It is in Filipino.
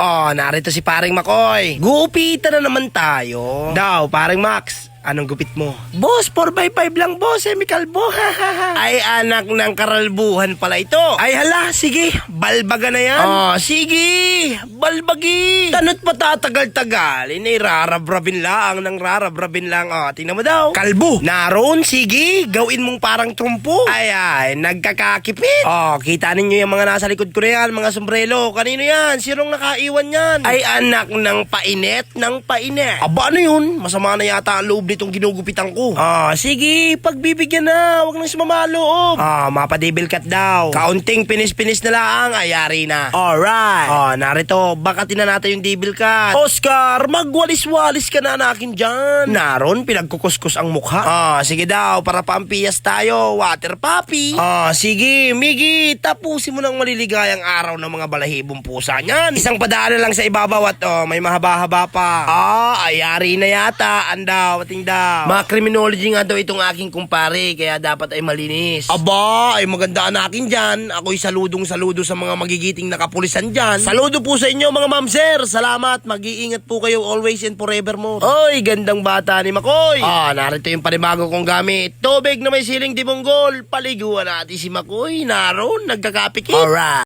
Oh, narito si paring Makoy. Gupitan na naman tayo. Daw, paring Max. Anong gupit mo? Boss, 4x5 lang boss, semi-kalbo. Ay, anak ng karalbuhan pala ito. Ay, hala, sige, balbaga na yan. Oh, sige, balbagi. Tanot pa tatagal-tagal, rarabrabin lang, nang rarabrabin lang. Oh, tingnan mo daw. Kalbo. Naroon, sige, gawin mong parang trumpo. Ay, nagkakakipit. Oh, kita ninyo yung mga nasa likod ko na yan, mga sombrero. Kanino yan? Sinong nakaiwan yan? Ay, anak ng painet, ng painet. Aba, ano yun? Masama na yata ang loob nitong ginugupitan ko. Sige, pagbibigyan na. Huwag nang sumamaloob. Mapadevil cut daw. Kaunting pinis-pinis na lang. Ayari na. Alright. Narito. Bakatin na natin yung devil cut. Oscar, magwalis-walis ka na akin dyan. Naron, pinagkukuskus ang mukha. Sige daw, para pampiyas tayo. Water puppy. Sige, Miggy, tapusin mo ng maliligayang araw ng mga balahibong pusa niyan. Isang padaan lang sa ibabaw at may mahaba-haba pa. Ayari na yata. Andaw, daw. Mga criminology nga daw itong aking kumpare, kaya dapat ay malinis. Aba, ay maganda akin dyan. Ako'y saludong-saludo sa mga magigiting na kapulisan dyan. Saludo po sa inyo mga ma'am sir. Salamat, mag-iingat po kayo always and forevermore. Oy, gandang bata ni Makoy. Narito yung panibago kong gamit. Tubig na may siling dibonggol. Paliguan natin si Makoy. Naroon, nagkakapikit. Alright.